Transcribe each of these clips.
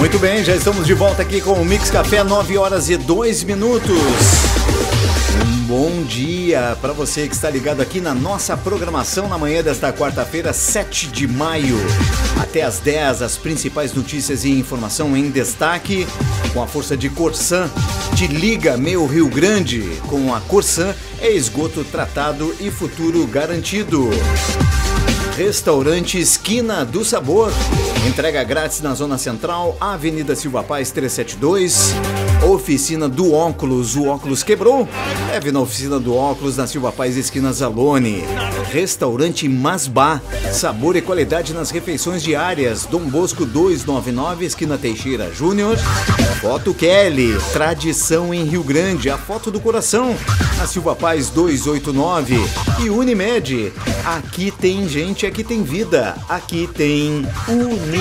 Muito bem, já estamos de volta aqui com o Mix Café, 9 horas e 2 minutos. Um bom dia para você que está ligado aqui na nossa programação na manhã desta quarta-feira, 7 de maio. Até às 10, as principais notícias e informação em destaque com a força de Corsan. Te liga, meu Rio Grande. Com a Corsan é esgoto tratado e futuro garantido. Restaurante Esquina do Sabor. Entrega grátis na Zona Central, Avenida Silva Paz 372. Oficina do Óculos. O óculos quebrou? Leve na Oficina do Óculos na Silva Paz, esquina Zalone. Restaurante Masbá. Sabor e qualidade nas refeições diárias. Dom Bosco 299, esquina Teixeira Júnior. Foto Kelly. Tradição em Rio Grande. A foto do coração. Na Silva Paz 289. E Unimed. Aqui tem gente, aqui tem vida. Aqui tem Unimed.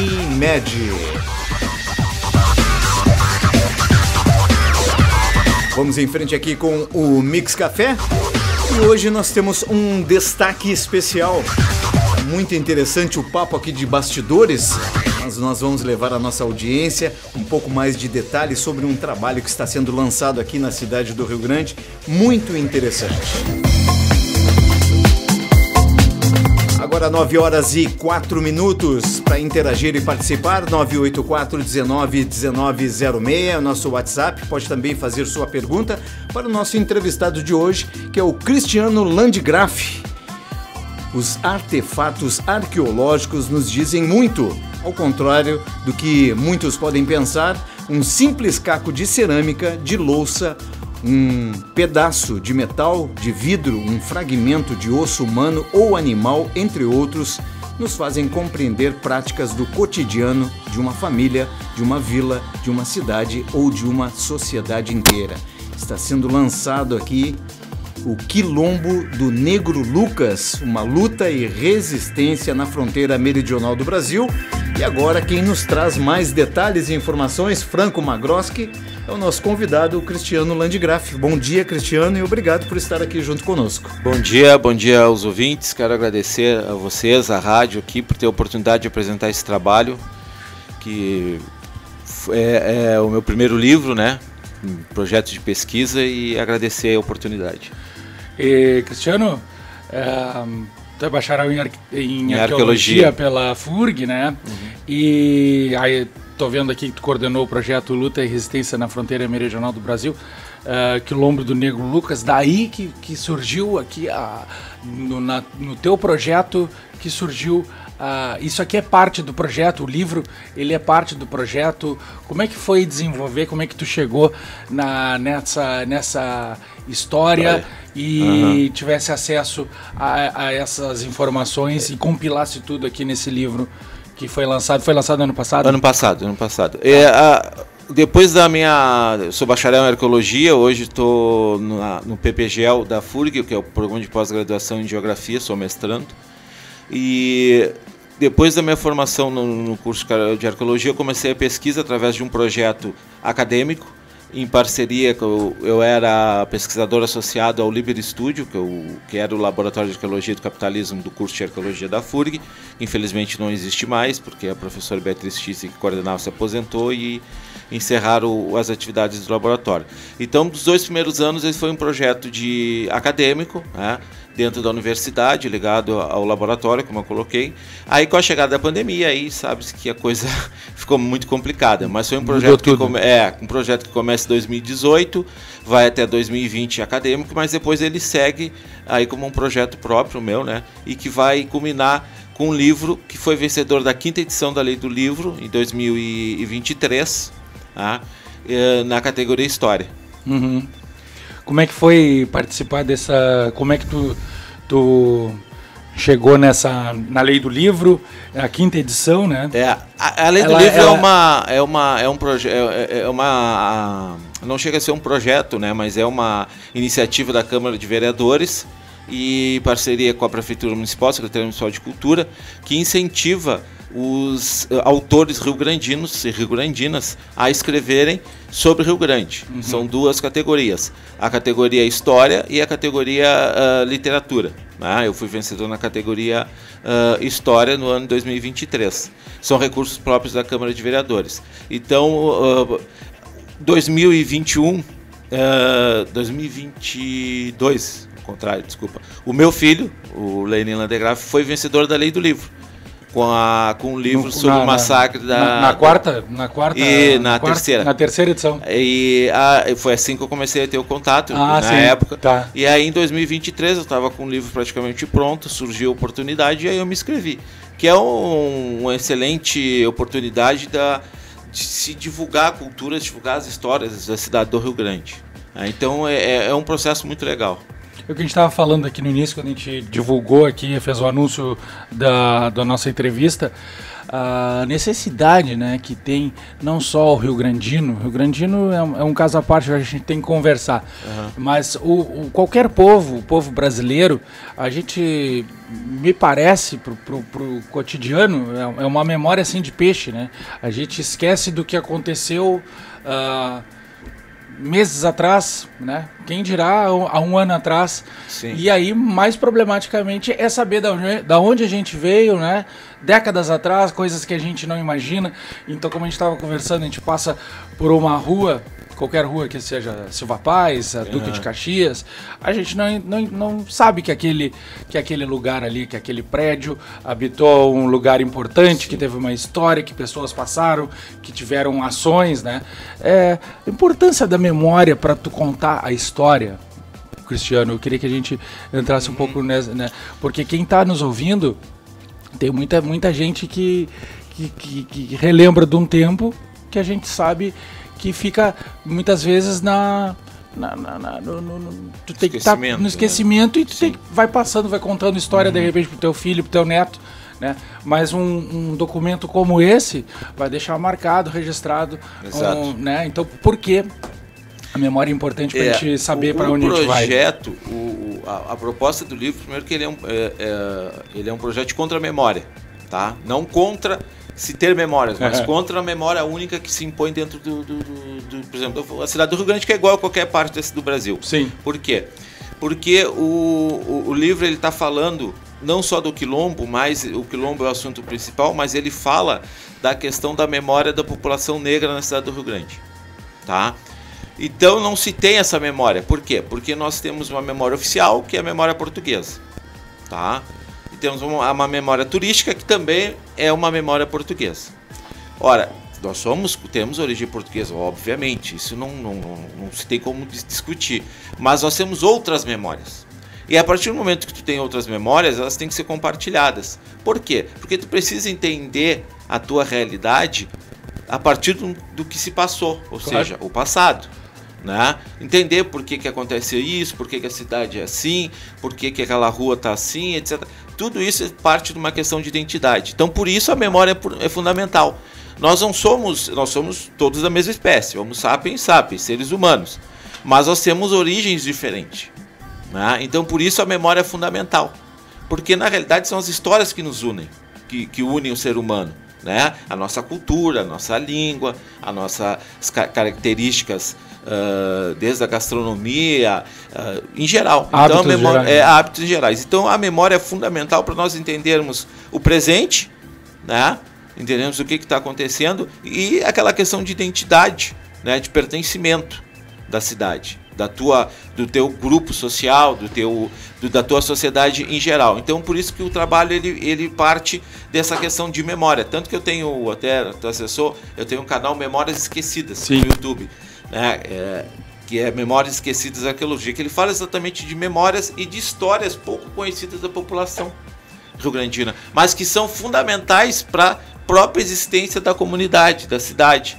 Vamos em frente aqui com o Mix Café. E hoje nós temos um destaque especial. Muito interessante o papo aqui de bastidores. Mas nós vamos levar a nossa audiência um pouco mais de detalhes sobre um trabalho que está sendo lançado aqui na cidade do Rio Grande. Muito interessante. Agora 9 horas e 4 minutos para interagir e participar, 984-19-1906 é o nosso WhatsApp. Pode também fazer sua pergunta para o nosso entrevistado de hoje, que é o Cristiano Landgraf. Os artefatos arqueológicos nos dizem muito, ao contrário do que muitos podem pensar. Um simples caco de cerâmica, de louça, um pedaço de metal, de vidro, um fragmento de osso humano ou animal, entre outros, nos fazem compreender práticas do cotidiano de uma família, de uma vila, de uma cidade ou de uma sociedade inteira. Está sendo lançado aqui o Quilombo do Negro Lucas, uma luta e resistência na fronteira meridional do Brasil. E agora quem nos traz mais detalhes e informações, Franco Magroski, é o nosso convidado, o Cristiano Landgraf. Bom dia, Cristiano, e obrigado por estar aqui junto conosco. Bom dia aos ouvintes. Quero agradecer a vocês, a rádio aqui, por ter a oportunidade de apresentar esse trabalho, que é o meu primeiro livro, né? Um projeto de pesquisa, e agradecer a oportunidade. Cristiano, tu é bacharel em arqueologia pela FURG, né? Uhum. E aí tô vendo aqui que tu coordenou o projeto Luta e Resistência na Fronteira Meridional do Brasil, Quilombo do Negro Lucas. Daí que surgiu aqui no teu projeto que surgiu. Isso aqui é parte do projeto, o livro ele é parte do projeto. Como é que foi desenvolver, como é que tu chegou nessa história e tivesse acesso a essas informações e compilasse tudo aqui nesse livro que foi lançado ano passado? Ano passado. Depois da eu sou bacharel em arqueologia, hoje estou no PPGEL da FURG, que é o Programa de Pós-Graduação em Geografia, sou mestrando. E depois da minha formação no curso de arqueologia, eu comecei a pesquisa através de um projeto acadêmico, em parceria com... Eu era pesquisador associado ao Liber Studio, que era o Laboratório de Arqueologia do Capitalismo do curso de Arqueologia da FURG. Infelizmente não existe mais, porque a professora Beatriz Tisse, que coordenava, se aposentou e encerraram as atividades do laboratório. Então, dos 2 primeiros anos, esse foi um projeto acadêmico, né, dentro da universidade, ligado ao laboratório, como eu coloquei. Aí, com a chegada da pandemia, aí sabe-se que a coisa ficou muito complicada. Mas foi um projeto um projeto que começa em 2018, vai até 2020 acadêmico, mas depois ele segue aí como um projeto próprio meu, né, e que vai culminar com um livro que foi vencedor da 5ª edição da Lei do Livro, em 2023, na categoria História. Uhum. Como é que foi participar dessa... Como é que tu chegou na Lei do Livro, a 5ª edição, né? A Lei do Livro é um projeto... não chega a ser um projeto, né? Mas é uma iniciativa da Câmara de Vereadores, e parceria com a Prefeitura Municipal, Secretaria Municipal de Cultura, que incentiva os autores rio-grandinos e rio-grandinas a escreverem sobre Rio Grande. São duas categorias, a categoria História e a categoria Literatura. Eu fui vencedor na categoria História no ano de 2023. São recursos próprios da Câmara de Vereadores. Então, 2022, ao contrário, desculpa. O meu filho, o Lenin Landgraf, foi vencedor da Lei do Livro. Com um livro sobre o massacre na quarta e na terceira. Na terceira edição. E foi assim que eu comecei a ter o contato na época. Tá. E aí em 2023 eu estava com o livro praticamente pronto, surgiu a oportunidade e aí eu me inscrevi. Que é uma excelente oportunidade de se divulgar a cultura, divulgar as histórias da cidade do Rio Grande. Então é um processo muito legal. É o que a gente estava falando aqui no início, quando a gente divulgou aqui, fez o anúncio da nossa entrevista, a necessidade, né, que tem não só o Rio Grandino. O Rio Grandino é um caso à parte, a gente tem que conversar. Mas qualquer povo, o povo brasileiro, a gente, me parece, pro cotidiano, é uma memória assim de peixe, né? A gente esquece do que aconteceu meses atrás, né? Quem dirá há um ano atrás. Sim. E aí, mais problematicamente, é saber da onde a gente veio, né? Décadas atrás, coisas que a gente não imagina. Então, como a gente estava conversando, a gente passa por uma rua, qualquer rua que seja Silva Paz, Duque de Caxias, a gente não sabe que aquele lugar ali, que aquele prédio habitou um lugar importante, que teve uma história, que pessoas passaram, que tiveram ações, né? A importância da memória para tu contar a história, Cristiano, eu queria que a gente entrasse um pouco nessa, né? Porque quem está nos ouvindo, tem muita gente que relembra de um tempo que a gente sabe que fica muitas vezes tu tem que estar no esquecimento, né? E tu vai passando, vai contando história de repente pro teu filho, pro teu neto, né? Mas um documento como esse vai deixar marcado, registrado, né? Então, por que a memória é importante para a gente saber para onde a gente vai? A proposta do livro, primeiro que ele é um projeto contra a memória, tá? Não contra se ter memórias, mas contra a memória única que se impõe dentro por exemplo, a cidade do Rio Grande, que é igual a qualquer parte do Brasil. Sim. Por quê? Porque o livro está falando não só do quilombo, mas o quilombo é o assunto principal, mas ele fala da questão da memória da população negra na cidade do Rio Grande, tá? Então não se tem essa memória. Por quê? Porque nós temos uma memória oficial, que é a memória portuguesa, tá? E temos uma memória turística, que também é uma memória portuguesa. Ora, temos origem portuguesa, obviamente, isso não se tem como discutir, mas nós temos outras memórias. E a partir do momento que tu tem outras memórias, elas têm que ser compartilhadas. Por quê? Porque tu precisa entender a tua realidade a partir do que se passou, ou seja, o passado. Né? Entender por que acontece isso, por que a cidade é assim, por que aquela rua está assim, etc. Tudo isso é parte de uma questão de identidade. Então, por isso a memória é fundamental. Nós somos todos da mesma espécie, Homo sapiens, seres humanos, mas nós temos origens diferentes. Né? Então, por isso a memória é fundamental, porque na realidade são as histórias que nos unem, que unem o ser humano. Né? A nossa cultura, a nossa língua, as nossas características, desde a gastronomia, em geral. Hábitos gerais. Então a memória é fundamental para nós entendermos o presente, né? Entendemos o que está acontecendo e aquela questão de identidade, né? De pertencimento da cidade, do teu grupo social, da tua sociedade em geral. Então, por isso que o trabalho ele parte dessa questão de memória. Tanto que eu tenho, até tu acessou, eu tenho um canal Memórias Esquecidas. Sim. No YouTube, né? Que é Memórias Esquecidas Arqueologia, que ele fala exatamente de memórias e de histórias pouco conhecidas da população rio-grandina, mas que são fundamentais para a própria existência da comunidade, da cidade.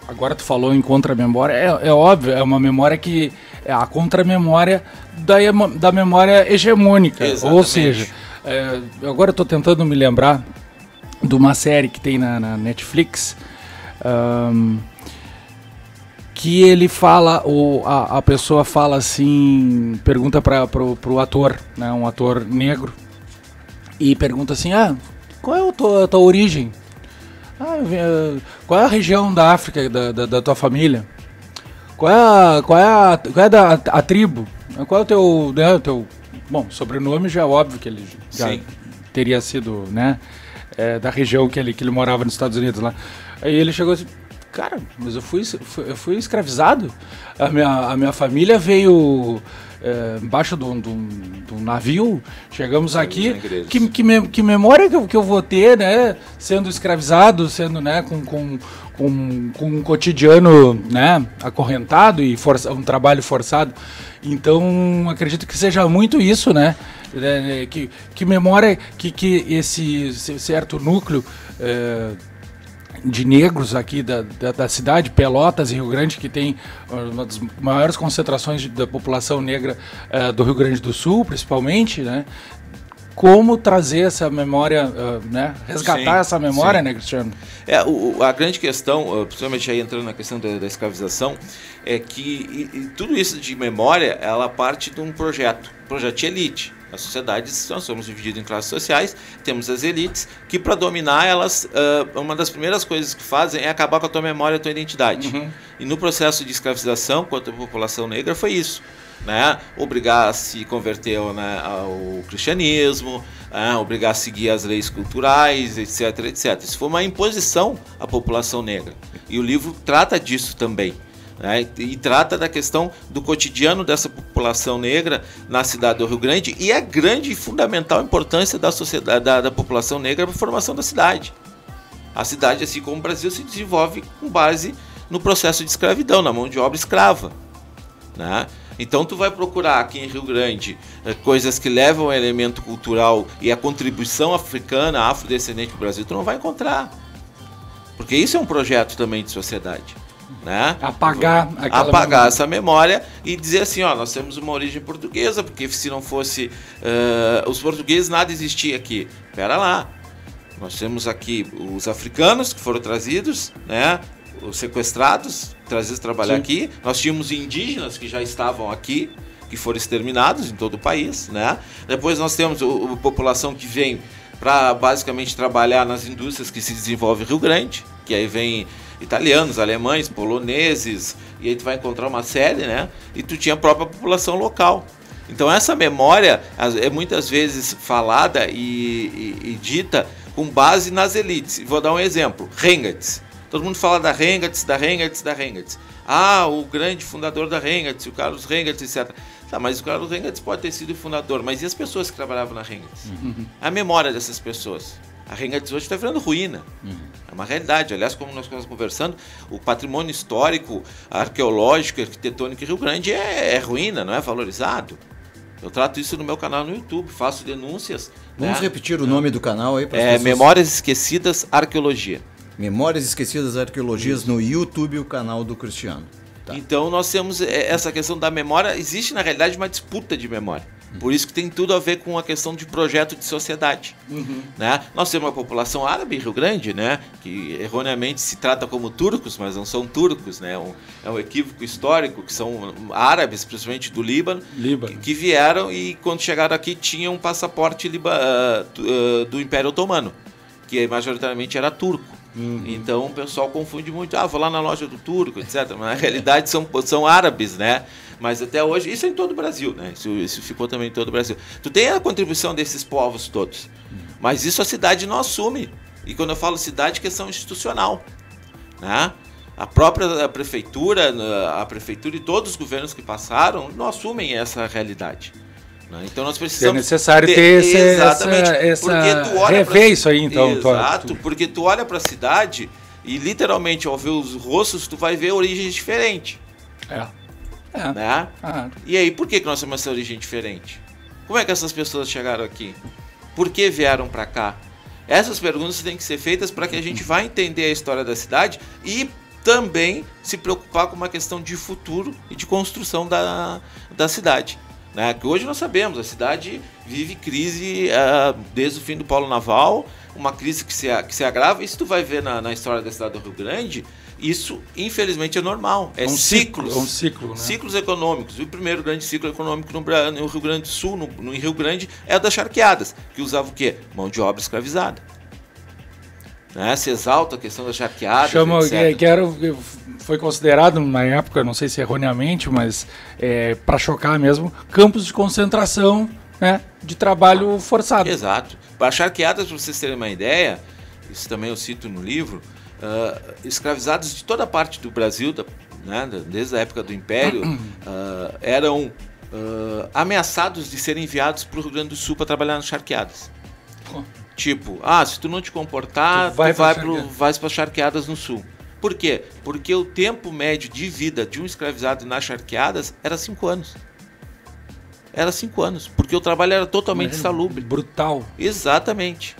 Agora tu falou em contra-memória, é óbvio, é uma memória que é a contra-memória da memória hegemônica. Exatamente. Ou seja, agora eu estou tentando me lembrar de uma série que tem na Netflix, que ele fala, a pessoa fala assim, pergunta para o ator, né, um ator negro, e pergunta assim, qual é a tua origem? Qual é a região da África da tua família? Qual é a tribo? Qual é o teu bom, sobrenome já é óbvio que ele já teria sido, né, da região que ele morava nos Estados Unidos lá. Aí ele chegou assim, cara, mas eu fui escravizado. A minha família veio embaixo de um navio, chegamos aqui, que memória que eu vou ter, né, sendo escravizado, sendo, né, com um cotidiano, né, acorrentado e um trabalho forçado. Então, acredito que seja muito isso, né, que memória que esse certo núcleo de negros aqui da cidade, Pelotas e Rio Grande, que tem uma das maiores concentrações da população negra do Rio Grande do Sul, principalmente, né? Como trazer essa memória, né? Resgatar essa memória, né, Cristiano? A grande questão, principalmente aí entrando na questão da escravização, é que tudo isso de memória, ela parte de um projeto de elite. As sociedades, nós somos divididos em classes sociais, temos as elites, que para dominar elas, uma das primeiras coisas que fazem é acabar com a tua memória e a tua identidade. Uhum. E no processo de escravização contra a população negra foi isso, né? Obrigar a se converter, né, ao cristianismo, obrigar a seguir as leis culturais, etc, etc. Isso foi uma imposição à população negra. E o livro trata disso também. E trata da questão do cotidiano dessa população negra na cidade do Rio Grande e a grande e fundamental importância da sociedade, da população negra para a formação da cidade. A cidade, assim como o Brasil, se desenvolve com base no processo de escravidão, na mão de obra escrava, né? Então tu vai procurar aqui em Rio Grande coisas que levam ao elemento cultural e a contribuição africana, afrodescendente para o Brasil, tu não vai encontrar. Porque isso é um projeto também de sociedade. Né? Apagar essa memória e dizer assim, nós temos uma origem portuguesa, porque se não fosse os portugueses, nada existia aqui. Pera lá, nós temos aqui os africanos que foram trazidos, né? Os sequestrados, trazidos trabalhar aqui. Nós tínhamos indígenas que já estavam aqui, que foram exterminados em todo o país, né? Depois nós temos a população que vem para basicamente trabalhar nas indústrias que se desenvolvem em Rio Grande, que aí vem italianos, alemães, poloneses, e aí tu vai encontrar uma série, né? E tu tinha a própria população local. Então essa memória é muitas vezes falada e dita com base nas elites. Vou dar um exemplo, Rengatz. Todo mundo fala da Rengatz. O grande fundador da Rengatz, o Carlos Rengatz, etc. Tá, mas o Carlos Rengatz pode ter sido o fundador, mas e as pessoas que trabalhavam na Rengatz? A memória dessas pessoas. A Rengatz hoje está virando ruína. É uma realidade. Aliás, como nós estamos conversando, o patrimônio histórico, arqueológico, arquitetônico em Rio Grande é ruína, não é valorizado. Eu trato isso no meu canal no YouTube, faço denúncias. Vamos repetir o nome do canal aí para as pessoas. Memórias Esquecidas Arqueologia. Memórias Esquecidas Arqueologias no YouTube, o canal do Cristiano. Tá. Então nós temos essa questão da memória. Existe na realidade uma disputa de memória. Por isso que tem tudo a ver com a questão de projeto de sociedade. Né? Nós temos uma população árabe em Rio Grande, né? Que erroneamente se trata como turcos, mas não são turcos, né? É um equívoco histórico, que são árabes, principalmente do Líbano. Que vieram e quando chegaram aqui tinham um passaporte do Império Otomano, que majoritariamente era turco. Então o pessoal confunde muito, vou lá na loja do turco, etc. Mas na realidade são árabes, né? Mas até hoje, isso é em todo o Brasil, né? Isso ficou também em todo o Brasil. Tu tem a contribuição desses povos todos, mas isso a cidade não assume. E quando eu falo cidade, questão institucional, né? A própria prefeitura e todos os governos que passaram não assumem essa realidade. Né? Então nós precisamos... É necessário ter rever isso aí, então. Exato, porque tu olha para a cidade e literalmente ao ver os rostos, tu vai ver origens diferentes. Né? E aí, por que nós temos essa origem diferente? Como é que essas pessoas chegaram aqui? Por que vieram para cá? Essas perguntas têm que ser feitas para que a gente vá entender a história da cidade e também se preocupar com uma questão de futuro e de construção da cidade. né? Que hoje nós sabemos, a cidade vive crise desde o fim do Polo Naval, uma crise que se agrava. E se tu vai ver na história da cidade do Rio Grande, isso infelizmente é normal. É ciclos. É um ciclo, né? Ciclos econômicos. E o primeiro grande ciclo econômico no Rio Grande do Sul, no Rio Grande, é o das charqueadas, que usava o quê? Mão de obra escravizada. Né? Se exalta a questão das charqueadas, etc. Foi considerado na época, não sei se erroneamente, mas para chocar mesmo, campos de concentração, né, de trabalho forçado. Exato. Para charqueadas, para vocês terem uma ideia, isso também eu cito no livro, escravizados de toda parte do Brasil, né, desde a época do Império, eram ameaçados de serem enviados para o Rio Grande do Sul para trabalhar nas charqueadas. Tipo, se tu não te comportar, tu vai para charqueadas no Sul. Por quê? Porque o tempo médio de vida de um escravizado nas charqueadas era 5 anos. Era 5 anos, porque o trabalho era totalmente insalubre. Brutal. Exatamente.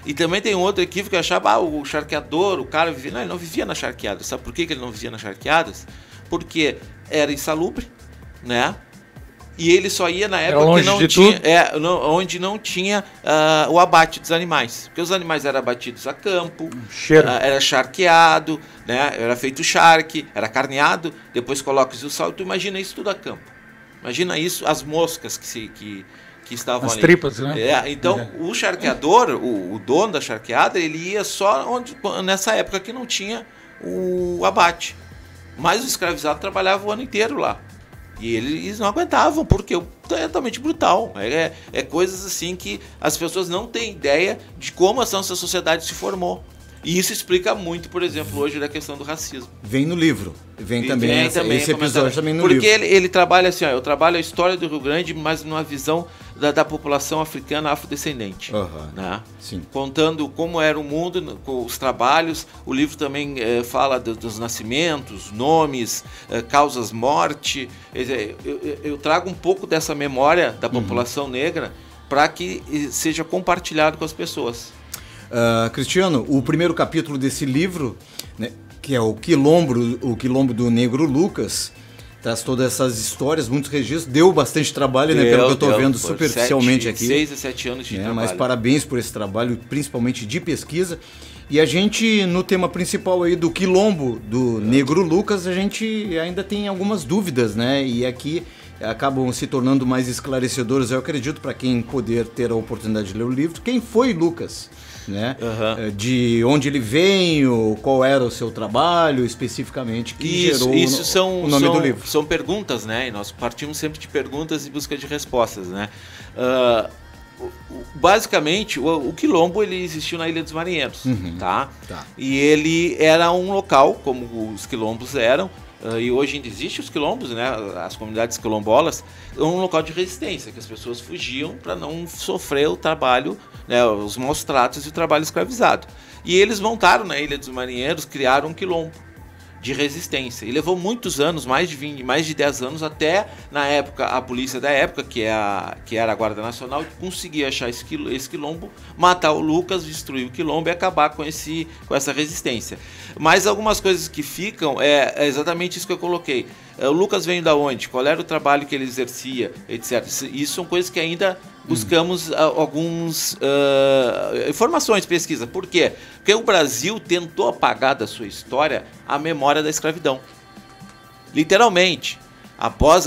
E também tem um outro equívoco que achava, o charqueador, o cara vivia... Não, ele não vivia nas charqueadas. Sabe por que ele não vivia nas charqueadas? Porque era insalubre, né? E ele só ia na época onde não tinha o abate dos animais. Porque os animais eram abatidos a campo, era charqueado, né? Era feito charque, era carneado, depois coloca-se o sal, e tu imagina isso tudo a campo. Imagina isso, as moscas que estavam as ali. As tripas, né? Então, o charqueador, o dono da charqueada, ele ia só nessa época que não tinha o abate. Mas o escravizado trabalhava o ano inteiro lá. E eles não aguentavam, porque é totalmente brutal. É coisas assim que as pessoas não têm ideia de como a nossa sociedade se formou. E isso explica muito, por exemplo, hoje da questão do racismo. Vem no livro. Vem também esse episódio também no livro. Porque ele trabalha assim, eu trabalho a história do Rio Grande, mas numa visão da população africana afrodescendente. Né? Sim. Contando como era o mundo, com os trabalhos. O livro também fala dos nascimentos, nomes, causas morte. Eu trago um pouco dessa memória da população negra para que seja compartilhado com as pessoas. Cristiano, o primeiro capítulo desse livro, né, que é o Quilombo do Negro Lucas, traz todas essas histórias, muitos registros, deu bastante trabalho, né, pelo que eu estou vendo superficialmente aqui. 6 a 7 anos de trabalho. Mas parabéns por esse trabalho, principalmente de pesquisa. E a gente, no tema principal aí do Quilombo do Negro Lucas, a gente ainda tem algumas dúvidas, né, e aqui acabam se tornando mais esclarecedoras, eu acredito, para quem poder ter a oportunidade de ler o livro. Quem foi Lucas? Né? De onde ele veio, qual era o seu trabalho especificamente que gerou o nome do livro. São perguntas, né? E nós partimos sempre de perguntas em busca de respostas, né? Basicamente, o Quilombo ele existiu na Ilha dos Marinheiros, tá? E ele era um local, como os quilombos eram, e hoje ainda existem os quilombos, né? As comunidades quilombolas, um local de resistência, que as pessoas fugiam para não sofrer o trabalho, né, os maus tratos e o trabalho escravizado. E eles montaram na Ilha dos Marinheiros, criaram um quilombo de resistência. E levou muitos anos, mais de 10 anos, até na época, a polícia da época, que era a Guarda Nacional, conseguia achar esse quilombo, matar o Lucas, destruir o quilombo e acabar com essa resistência. Mas algumas coisas que ficam é exatamente isso que eu coloquei. O Lucas veio da onde? Qual era o trabalho que ele exercia, etc. Isso são coisas que ainda buscamos algumas informações, pesquisa. Por quê? Porque o Brasil tentou apagar da sua história a memória da escravidão. Literalmente. Após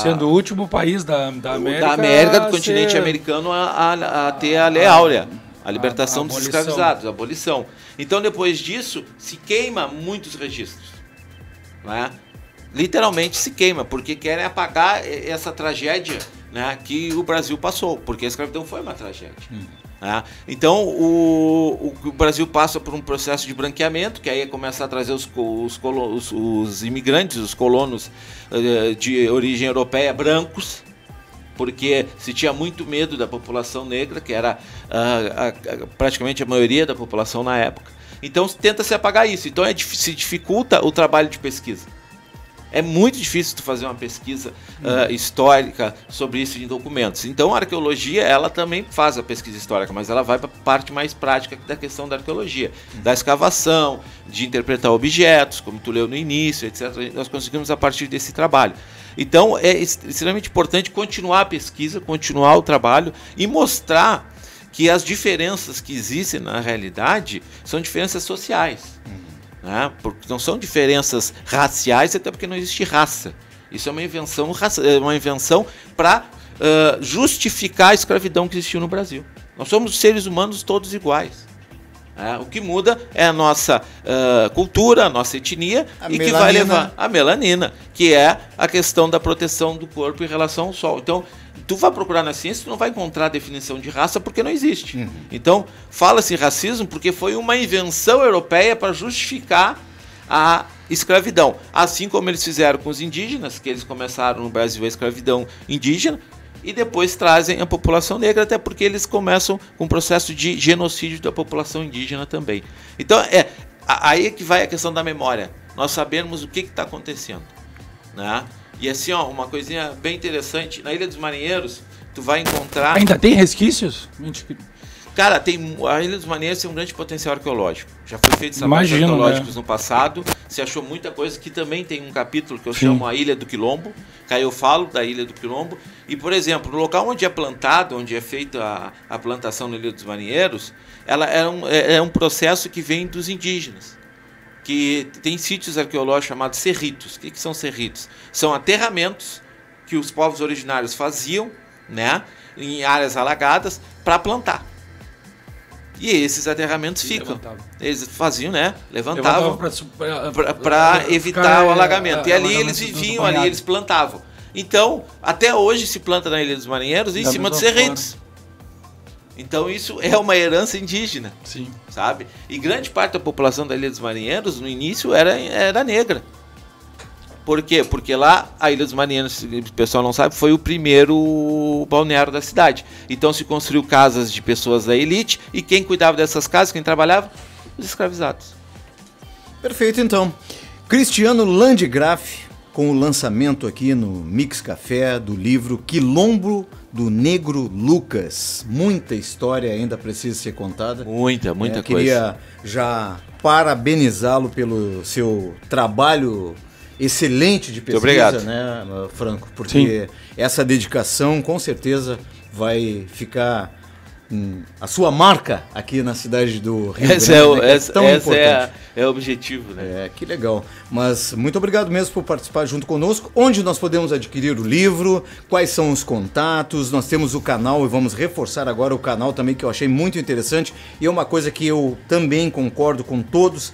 sendo o último país da América, do continente americano, a ter a Lei Áurea, a libertação dos escravizados, a abolição. Então, depois disso, se queima muitos registros. Né? Literalmente se queima, porque querem apagar essa tragédia, né, que o Brasil passou, porque a escravidão foi uma tragédia. Né? Então o Brasil passa por um processo de branqueamento, que aí começa a trazer os imigrantes, os colonos de origem europeia brancos, porque se tinha muito medo da população negra, que era praticamente a maioria da população na época. Então tenta-se apagar isso, então se dificulta o trabalho de pesquisa. É muito difícil tu fazer uma pesquisa histórica sobre isso em documentos. Então a arqueologia, ela também faz a pesquisa histórica, mas ela vai para a parte mais prática da questão da arqueologia, da escavação, de interpretar objetos, como tu leu no início, etc. Nós conseguimos a partir desse trabalho. Então é extremamente importante continuar a pesquisa, continuar o trabalho e mostrar que as diferenças que existem na realidade são diferenças sociais. Né? Porque não são diferenças raciais, até porque não existe raça. Isso é uma invenção para justificar a escravidão que existiu no Brasil. Nós somos seres humanos todos iguais. O que muda é a nossa cultura, a nossa etnia, que vai levar a melanina, que é a questão da proteção do corpo em relação ao sol. Então, tu vai procurar na ciência, tu não vai encontrar a definição de raça porque não existe. Então, fala-se em racismo porque foi uma invenção europeia para justificar a escravidão. Assim como eles fizeram com os indígenas, que eles começaram no Brasil a escravidão indígena, e depois trazem a população negra, até porque eles começam com o processo de genocídio da população indígena também. Então, aí é que vai a questão da memória. Nós sabemos o que está acontecendo. Né? E assim, ó, uma coisinha bem interessante, na Ilha dos Marinheiros, tu vai encontrar... Ainda tem resquícios? Cara, a Ilha dos Marinheiros tem um grande potencial arqueológico. Já foi feito trabalhos arqueológicos no passado, se achou muita coisa, que também tem um capítulo que eu chamo a Ilha do Quilombo, que aí eu falo da Ilha do Quilombo. E, por exemplo, no local onde é plantado, onde é feita a plantação na Ilha dos Marinheiros, ela é um processo que vem dos indígenas, que tem sítios arqueológicos chamados cerritos. O que são cerritos? São aterramentos que os povos originários faziam, né, em áreas alagadas para plantar. E esses aterramentos ficam. Eles faziam, né? Levantavam para evitar o alagamento. E ali eles viviam, ali eles plantavam. Então, até hoje se planta na Ilha dos Marinheiros em cima dos cerritos. Então isso é uma herança indígena. Sim. Sabe? E grande parte da população da Ilha dos Marinheiros, no início, era negra. Por quê? Porque lá, a Ilha dos Marinheiros, o pessoal não sabe, foi o primeiro balneário da cidade. Então se construiu casas de pessoas da elite, e quem cuidava dessas casas, quem trabalhava? Os escravizados. Perfeito, então. Cristiano Landgraf, com o lançamento aqui no Mix Café do livro Quilombo do Negro Lucas. Muita história ainda precisa ser contada. Muita coisa. Queria já parabenizá-lo pelo seu trabalho excelente de pesquisa, né, Franco? Porque essa dedicação com certeza vai ficar a sua marca aqui na cidade do Rio Grande. Esse é o objetivo, né? Que legal. Mas muito obrigado mesmo por participar junto conosco. Onde nós podemos adquirir o livro? Quais são os contatos? Nós temos o canal e vamos reforçar agora o canal também, que eu achei muito interessante. E é uma coisa que eu também concordo com todos,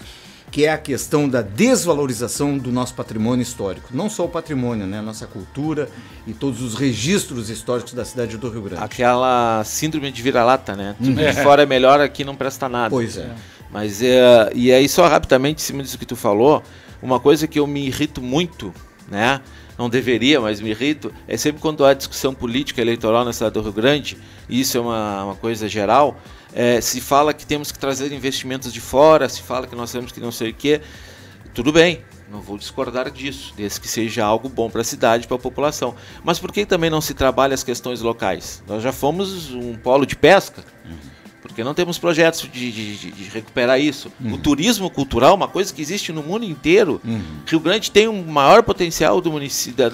que é a questão da desvalorização do nosso patrimônio histórico. Não só o patrimônio, né? Nossa cultura e todos os registros históricos da cidade do Rio Grande. Aquela síndrome de vira-lata, né? Tudo de fora é melhor, aqui não presta nada. Pois é. Mas, e aí só rapidamente, em cima disso que tu falou, uma coisa que eu me irrito muito, né? Não deveria, mas me irrito, é sempre quando há discussão política eleitoral na cidade do Rio Grande, e isso é uma coisa geral, se fala que temos que trazer investimentos de fora, se fala que nós temos que não sei o quê. Tudo bem, não vou discordar disso, desde que seja algo bom para a cidade, para a população. Mas por que também não se trabalha as questões locais? Nós já fomos um polo de pesca, porque não temos projetos de recuperar isso. O turismo cultural é uma coisa que existe no mundo inteiro. Rio Grande tem um maior potencial do município,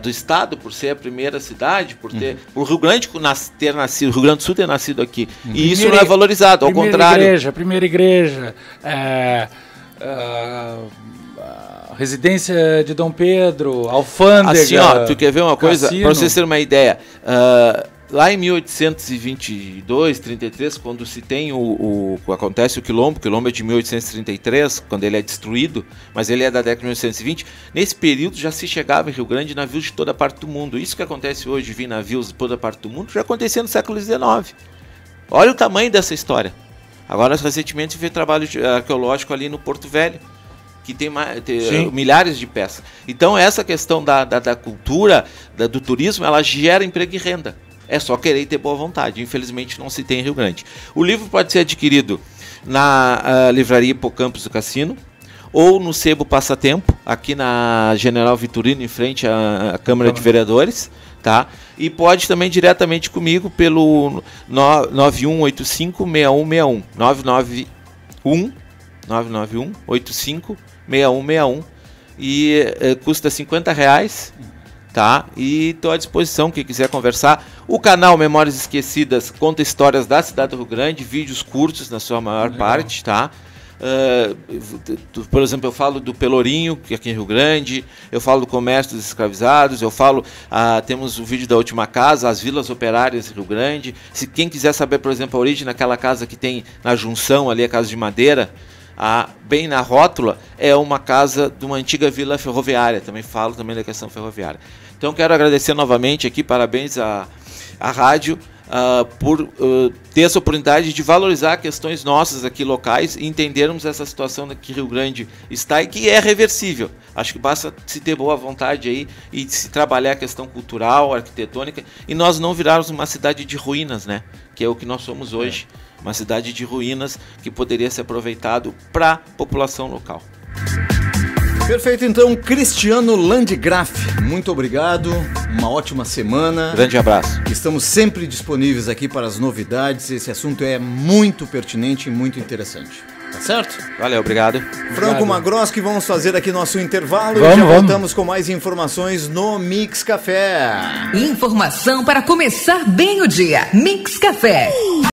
do estado, por ser a primeira cidade, por ter o Rio Grande ter nascido, o Rio Grande do Sul ter nascido aqui. E isso não é valorizado, ao contrário. Primeira igreja, residência de Dom Pedro, alfândega. Assim, ó, tu quer ver uma coisa? Para vocês terem uma ideia, lá em 1822, 33, quando se tem acontece o Quilombo é de 1833, quando ele é destruído, mas ele é da década de 1920, nesse período já se chegava em Rio Grande navios de toda a parte do mundo. Isso que acontece hoje, vir navios de toda a parte do mundo, já acontecia no século XIX. Olha o tamanho dessa história. Agora, recentemente, veio trabalho arqueológico ali no Porto Velho, que tem milhares de peças. Então, essa questão da cultura, do turismo, ela gera emprego e renda. É só querer e ter boa vontade. Infelizmente não se tem em Rio Grande. O livro pode ser adquirido na livraria Hipocampus do Cassino ou no Sebo Passatempo, aqui na General Vitorino, em frente à Câmara de Vereadores, tá? E pode também diretamente comigo pelo 9185-6161, 991-85-6161, e custa R$50, tá? E estou à disposição, quem quiser conversar. O canal Memórias Esquecidas conta histórias da cidade do Rio Grande, vídeos curtos na sua maior parte, tá? Por exemplo, eu falo do Pelourinho, que é aqui em Rio Grande, eu falo do comércio dos escravizados, eu falo, temos o vídeo da última casa, as vilas operárias de Rio Grande. Se quem quiser saber, por exemplo, a origem daquela casa que tem na junção ali, a casa de madeira, bem na rótula, é uma casa de uma antiga vila ferroviária. Também falo também da questão ferroviária. Então quero agradecer novamente aqui, parabéns à rádio, por ter essa oportunidade de valorizar questões nossas aqui locais e entendermos essa situação que Rio Grande está e que é reversível. Acho que basta se ter boa vontade aí e se trabalhar a questão cultural, arquitetônica, e nós não virarmos uma cidade de ruínas, né? Que é o que nós somos hoje, uma cidade de ruínas que poderia ser aproveitado para a população local. Perfeito, então, Cristiano Landgraf, muito obrigado, uma ótima semana. Grande abraço. Estamos sempre disponíveis aqui para as novidades, esse assunto é muito pertinente e muito interessante. Tá certo? Valeu, obrigado. Franco Magroski, vamos fazer aqui nosso intervalo e já voltamos com mais informações no Mix Café. Informação para começar bem o dia. Mix Café.